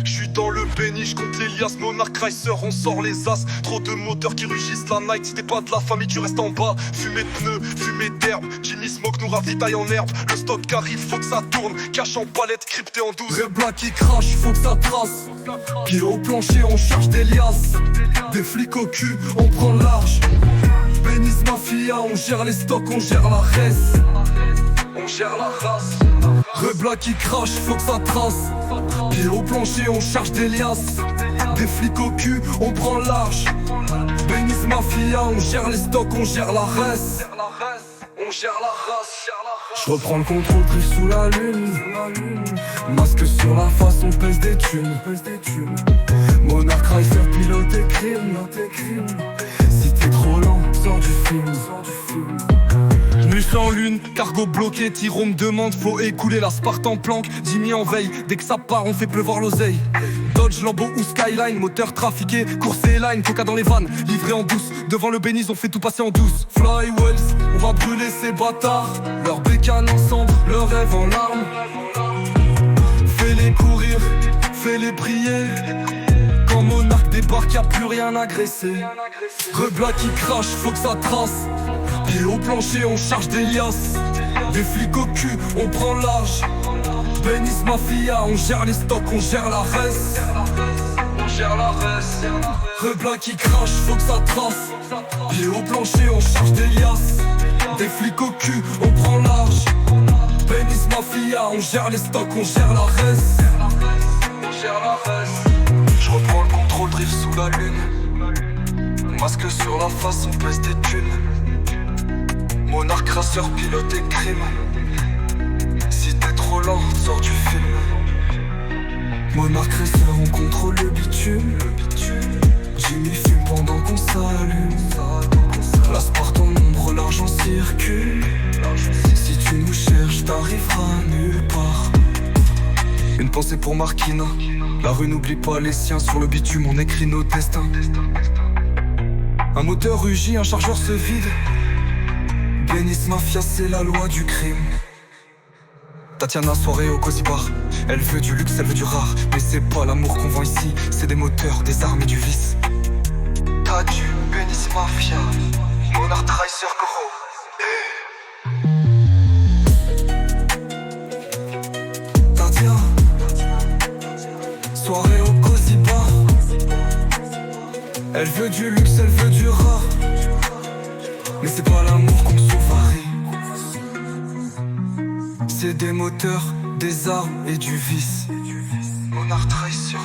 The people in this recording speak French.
J'suis dans le béni, j'compte les liasses, Monarch Chrysler, on sort les as. Trop de moteurs qui rugissent la night. Si t'es pas de la famille, tu restes en bas. Fumée de pneus, fumée d'herbe. Jimmy Smoke nous ravitaille en herbe. Le stock arrive, faut que ça tourne. Cache en palette, crypté en 12. Vrai black qui crache, faut que ça trace. Pied au plancher, on cherche des liasses. Des flics au cul, on prend large. Bénis Mafia, on gère les stocks, on gère la res. On gère la race. Vrai black qui crache, faut que ça trace. Pied au plancher, on cherche des liasses. Des flics au cul, on prend large. Bénis Mafia, on gère les stocks, on gère la res. On gère la race. Je reprends le contrôle, pris sous la lune. Masque sur la face, on pèse des thunes. Monarch Chrysler, pilote et crime. Si t'es trop lent, sors du film. Mus en lune, cargo bloqué, Tiro me demande, faut écouler la Sparte en planque. Jimmy en veille, dès que ça part, on fait pleuvoir l'oseille. Dodge, Lambo ou Skyline, moteur trafiqué, course et line, coca dans les vannes, livré en douce. Devant le Béniz, on fait tout passer en douce. Flywells, on va brûler ces bâtards. Leurs bécanes ensemble, leurs rêves en larmes. Fais-les courir, fais-les prier. Quand Monarch débarque, y'a plus rien à graisser. Reblat qui crache, faut que ça trace. Pied au plancher, on charge des liasses. Des flics au cul, on prend large. Bénis Mafia, on gère les stocks, on gère la res. On gère la res. Reblat qui crache, faut que ça trace. Pied au plancher, on charge des liasses. Des flics au cul, on prend large. Bénis Mafia, on gère les stocks, on gère la res. On gère la res. Je reprends le contrôle, drift sous la lune. Masque sur la face, on pèse des thunes. Monarch Chrysler, pilote et crime. Si t'es trop lent, sors du film. Monarch Chrysler, on contrôle le bitume. Jimmy fume pendant qu'on s'allume. La Sparte en ombre, l'argent circule. Si tu nous cherches, t'arriveras nulle part. Une pensée pour Marquina. La rue n'oublie pas les siens. Sur le bitume, on écrit nos destins. Un moteur rugit, un chargeur se vide. Bénis Mafia, c'est la loi du crime. Tatiana, soirée au Cozy Bar. Elle veut du luxe, elle veut du rare. Mais c'est pas l'amour qu'on vend ici. C'est des moteurs, des armes et du vice. T'as du Bénis Mafia. Monarch Chrysler, gros. Tatiana, soirée au Cozy Bar. Elle veut du luxe, elle veut du rare. Mais c'est pas l'amour qu'on souvarie. C'est des moteurs, des armes et du vice. Monarch Chrysler.